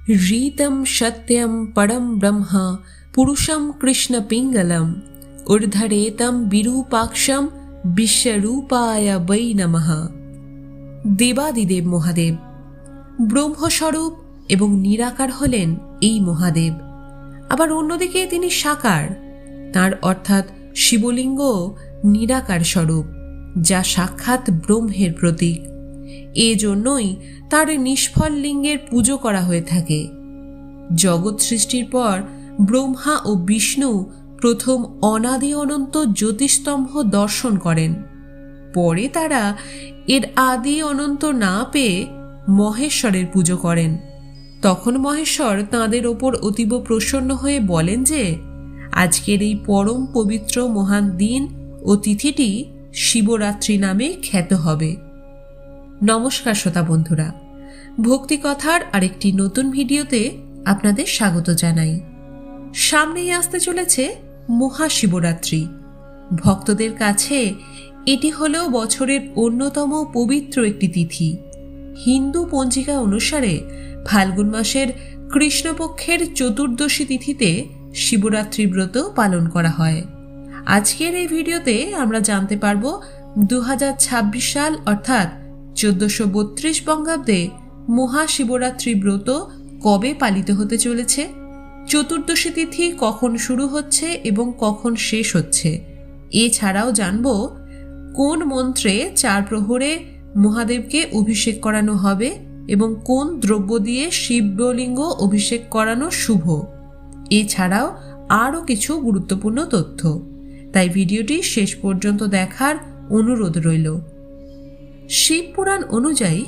रीतं सत्यं परं ब्रह्म पुरुषं कृष्ण पिंगलम ऊर्ध्वरेतं विरूपाक्षं विश्वरूपाय वै नमः। দেবাদিদেব মহাদেব ব্রহ্মস্বরূপ এবং নিরাকার হলেন এই মহাদেব। আবার অন্যদিকে তিনি সাকার, তার অর্থাৎ শিবলিঙ্গ নিরাকার স্বরূপ, যা সাক্ষাৎ ব্রহ্মের প্রতীক। এজন্যই তার নিষ্ফল লিঙ্গের পুজো করা হয়ে থাকে। জগৎ সৃষ্টির পর ব্রহ্মা ও বিষ্ণু প্রথম অনাদি অনন্ত জ্যোতিস্তম্ভ দর্শন করেন। পরে তারা এর আদি অনন্ত না পেয়ে মহেশ্বরের পুজো করেন। তখন মহেশ্বর তাঁদের ওপর অতীব প্রসন্ন হয়ে বলেন যে আজকের এই পরম পবিত্র মহান দিন ও তিথিটি শিবরাত্রি নামে খ্যাত হবে। নমস্কার শ্রোতা বন্ধুরা, ভক্তিকথার আরেকটি নতুন ভিডিওতে আপনাদের স্বাগত জানাই। সামনেই আসতে চলেছে মহাশিবরাত্রি। ভক্তদের কাছে এটি হল বছরের অন্যতম পবিত্র একটি তিথি। হিন্দু পঞ্জিকা অনুসারে ফাল্গুন মাসের কৃষ্ণপক্ষের চতুর্দশী তিথিতে শিবরাত্রি ব্রত পালন করা হয়। আজকের এই ভিডিওতে আমরা জানতে পারব 2026 সাল অর্থাৎ 1432 বঙ্গাব্দে মহাশিবরাত্রি ব্রত কবে পালিত হতে চলেছে, চতুর্দশী তিথি কখন শুরু হচ্ছে এবং কখন শেষ হচ্ছে। এছাড়াও জানব কোন মন্ত্রে 4 প্রহরে মহাদেবকে অভিষেক করানো হবে এবং কোন দ্রব্য দিয়ে শিবলিঙ্গ অভিষেক করানো শুভ। এছাড়াও আরও কিছু গুরুত্বপূর্ণ তথ্য, তাই ভিডিওটি শেষ পর্যন্ত দেখার অনুরোধ রইল। শিবপুরাণ অনুযায়ী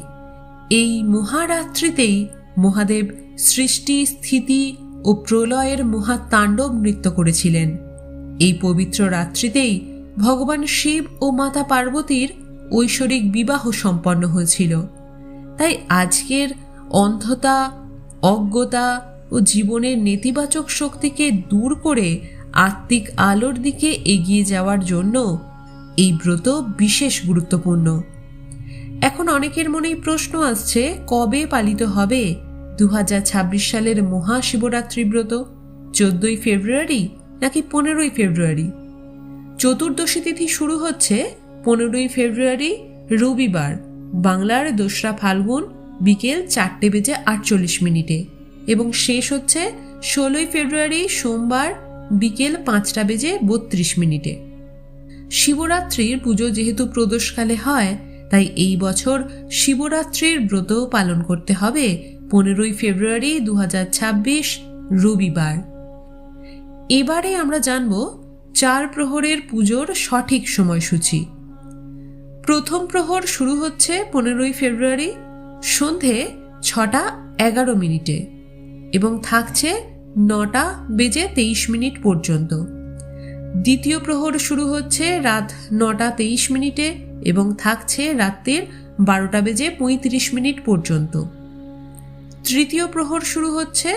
এই মহারাত্রিতেই মহাদেব সৃষ্টি, স্থিতি ও প্রলয়ের মহাতাণ্ডব নৃত্য করেছিলেন। এই পবিত্র রাত্রিতেই ভগবান শিব ও মাতা পার্বতীর ঐশ্বরিক বিবাহ সম্পন্ন হয়েছিল। তাই আজকের অন্ধতা, অজ্ঞতা ও জীবনের নেতিবাচক শক্তিকে দূর করে আত্মিক আলোর দিকে এগিয়ে যাওয়ার জন্য এই ব্রত বিশেষ গুরুত্বপূর্ণ। এখন অনেকের মনেই প্রশ্ন আসছে, কবে পালিত হবে 2026 সালের মহাশিবরাত্রি ব্রত? 14ই ফেব্রুয়ারি নাকি 15ই ফেব্রুয়ারি? চতুর্দশী তিথি শুরু হচ্ছে 15ই ফেব্রুয়ারি রবিবার, বাংলার 2রা ফাল্গুন বিকেল 4:48 এবং শেষ হচ্ছে 16ই ফেব্রুয়ারি সোমবার বিকেল 5:32। শিবরাত্রির পুজো যেহেতু প্রদোষকালে হয়, তাই এই বছর শিবরাত্রির ব্রত পালন করতে হবে 15ই ফেব্রুয়ারি 2026 রবিবার। এবারে আমরা জানব 4 প্রহরের পুজোর সঠিক সময়সূচি। প্রথম প্রহর শুরু হচ্ছে 15ই ফেব্রুয়ারি সন্ধে 6:11 এবং থাকছে 9:23 পর্যন্ত। দ্বিতীয় প্রহর শুরু হচ্ছে রাত 9:23 এবং থাকছে রাত্রির 12:35 পর্যন্ত। তৃতীয় প্রহর শুরু হচ্ছে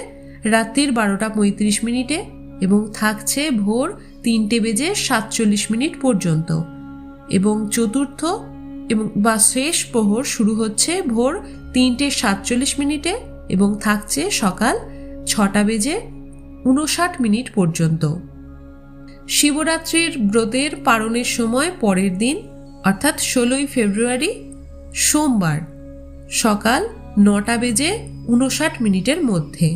রাত্রির 12:35 এবং থাকছে ভোর 3:47 পর্যন্ত। এবং চতুর্থ বা শেষ প্রহর শুরু হচ্ছে ভোর 3:47 এবং থাকছে সকাল 6:59 পর্যন্ত। শিবরাত্রির ব্রতের পালনের সময় পরের দিন অর্থাৎ 16ই ফেব্রুয়ারি সোমবার সকাল 9:59 মধ্যে।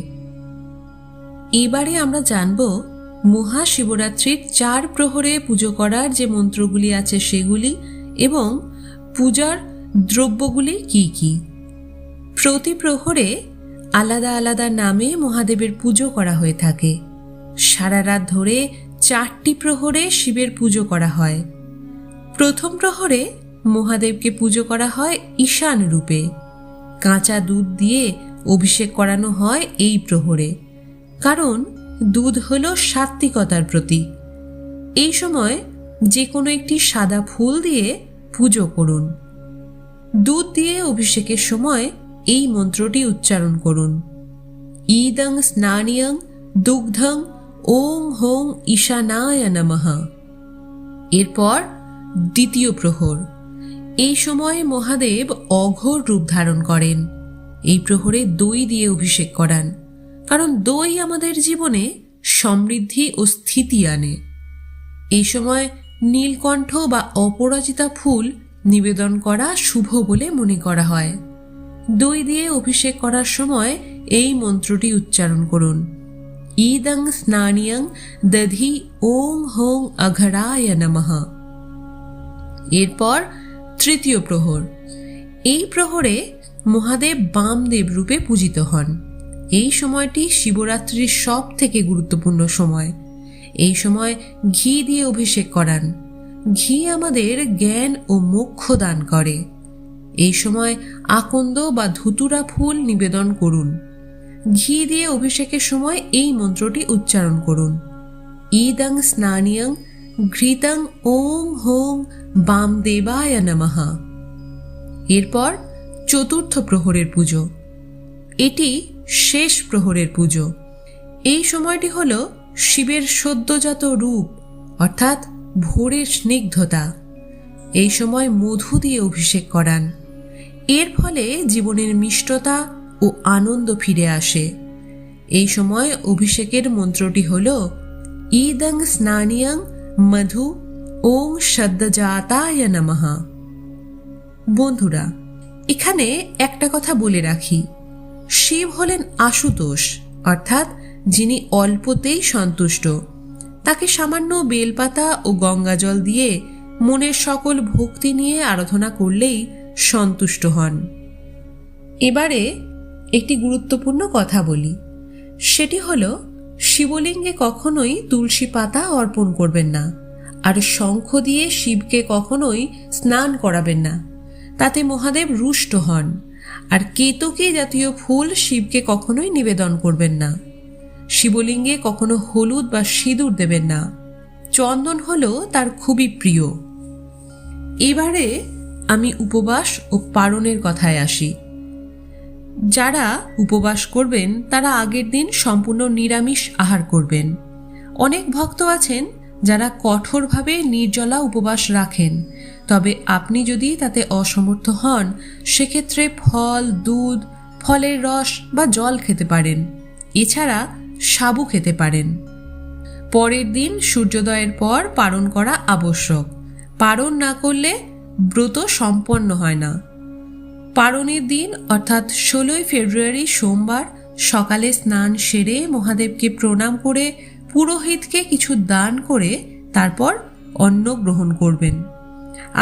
এবারে আমরা জানব মহাশিবরাত্রির 4 প্রহরে পুজো করার যে মন্ত্রগুলি আছে সেগুলি এবং পূজার দ্রব্যগুলি কি কি। প্রতি প্রহরে আলাদা আলাদা নামে মহাদেবের পুজো করা হয়ে থাকে। সারা রাত ধরে 4টি প্রহরে শিবের পুজো করা হয়। প্রথম প্রহরে মহাদেবকে পুজো করা হয় ঈশান রূপে। কাঁচা দুধ দিয়ে অভিষেক করানো হয় এই প্রহরে, কারণ দুধ হল সাত্ত্বিকতার প্রতীক। এই সময় যে কোনো একটি সাদা ফুল দিয়ে পুজো করুন। দুধ দিয়ে অভিষেকের সময় এই মন্ত্রটি উচ্চারণ করুন, ইদং স্নানিয়ং দুগ্ধং ওং হোং ঈশানায় নমঃ। এরপর দ্বিতীয় প্রহর। এই সময় মহাদেব অঘোর রূপ ধারণ করেন। এই প্রহরে দই দিয়ে অভিষেক করান, কারণ দই আমাদের জীবনে সমৃদ্ধি ও স্থিতি আনে। এই সময় নীলকণ্ঠ বা অপরাজিতা ফুল নিবেদন করা শুভ বলে মনে করা হয়। দই দিয়ে অভিষেক করার সময় এই মন্ত্রটি উচ্চারণ করুন, ইদং স্নানিয়ং দধি ওং হোং অঘরায় নমঃ। এরপর তৃতীয় প্রহর। এই প্রহরে মহাদেব বামদেব রূপে পূজিত হন। এই সময়টি শিবরাত্রির সব থেকে গুরুত্বপূর্ণ সময়। এই সময় ঘি দিয়ে অভিষেক করান। ঘি আমাদের জ্ঞান ও মোক্ষ দান করে। এই সময় আকন্দ বা ধুতুরা ফুল নিবেদন করুন। ঘি দিয়ে অভিষেকের সময় এই মন্ত্রটি উচ্চারণ করুন, ইদং স্নানিয়ং ঘৃতং ওং হোং বামদেবায় নমঃ। এরপর চতুর্থ প্রহরের পুজো। এটি শেষ প্রহরের পুজো। এই সময়টি হল শিবের সদ্যজাত রূপ, অর্থাৎ ভোরের স্নিগ্ধতা। এই সময় মধু দিয়ে অভিষেক করান। এর ফলে জীবনের মিষ্টতা ও আনন্দ ফিরে আসে। এই সময় অভিষেকের মন্ত্রটি হল, ইদং স্নানিয়ং মধু ওং সদ্যজাতায় নমঃ। বন্ধুরা, এখানে একটা কথা বলে রাখি, শিব হলেন আশুতোষ, অর্থাৎ যিনি অল্পতেই সন্তুষ্ট। তাকে সামান্য বেলপাতা ও গঙ্গাজল দিয়ে মনের সকল ভক্তি নিয়ে আরাধনা করলেই সন্তুষ্ট হন। এবারে একটি গুরুত্বপূর্ণ কথা বলি, সেটি হল শিবলিঙ্গে কখনোই তুলসী পাতা অর্পণ করবেন না, আর শঙ্খ দিয়ে শিবকে কখনোই স্নান করাবেন না, তাতে মহাদেব রুষ্ট হন। আর কেতকী জাতীয় ফুল শিবকে কখনোই নিবেদন করবেন না। শিবলিঙ্গে কখনো হলুদ বা সিঁদুর দেবেন না। চন্দন হলো তার খুবই প্রিয়। এবারে আমি উপবাস ও পারণের কথায় আসি। যারা উপবাস করবেন তারা আগের দিন সম্পূর্ণ নিরামিষ আহার করবেন। অনেক ভক্ত আছেন যারা কঠোরভাবে নির্জলা উপবাস রাখেন, তবে আপনি যদি তাতে অসমর্থ হন সেক্ষেত্রে ফল, দুধ, ফলের রস বা জল খেতে পারেন। এছাড়া সাবু খেতে পারেন। পরের দিন সূর্যোদয়ের পর পারণ করা আবশ্যক। পারণ না করলে ব্রত সম্পন্ন হয় না। পারণের দিন অর্থাৎ 16 ফেব্রুয়ারি সোমবার সকালে স্নান সেরে মহাদেবকে প্রণাম করে পুরোহিতকে কিছু দান করে তারপর অন্ন গ্রহণ করবেন।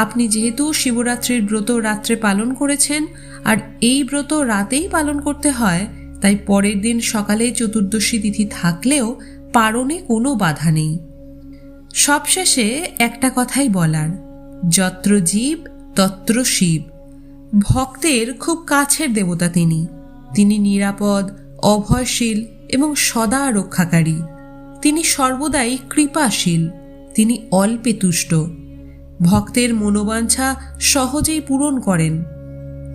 আপনি যেহেতু শিবরাত্রির ব্রত রাত্রে পালন করেছেন আর এই ব্রত রাতেই পালন করতে হয়, তাই পরের দিন সকালে চতুর্দশী তিথি থাকলেও পারণে কোনো বাধা নেই। সবশেষে একটা কথাই বলার, যত্র জীব তত্র শিব। ভক্তের খুব কাছের দেবতা তিনি নিরাপদ, অভয়শীল এবং সদা রক্ষাকারী। তিনি সর্বদাই কৃপাশীল। তিনি অল্পে তুষ্ট। ভক্তের মনোবাঞ্ছা সহজেই পূরণ করেন।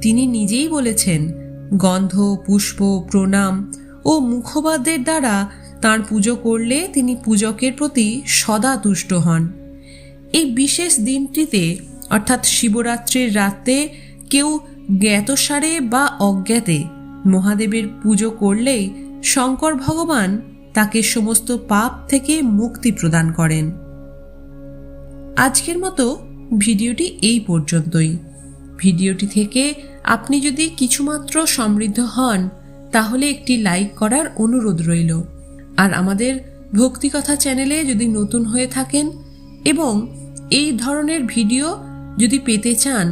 তিনি নিজেই বলেছেন, গন্ধ, পুষ্প, প্রণাম ও মুখবাদ্যের দ্বারা তাঁর পুজো করলে তিনি পূজকের প্রতি সদা তুষ্ট হন। এই বিশেষ দিনটিতে অর্থাৎ শিবরাত্রির রাতে কেউ জ্ঞাতসারে বা অজ্ঞাতে মহাদেবের পুজো করলেই শঙ্কর ভগবান তাকে সমস্ত পাপ থেকে মুক্তি প্রদান করেন। আজকের মতো ভিডিওটি এই পর্যন্তই। ভিডিওটি থেকে আপনি যদি কিছুমাত্র সমৃদ্ধ হন তাহলে একটি লাইক করার অনুরোধ রইল। আর আমাদের ভক্তিকথা চ্যানেলে যদি নতুন হয়ে থাকেন এবং এই ধরনের ভিডিও যদি পেতে চান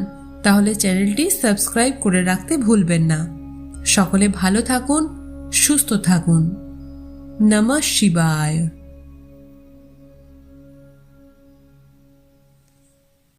তাহলে চ্যানেলটি সাবস্ক্রাইব করে রাখতে ভুলবেন না। সকলে ভালো থাকুন, সুস্থ থাকুন। নমঃ শিবায়।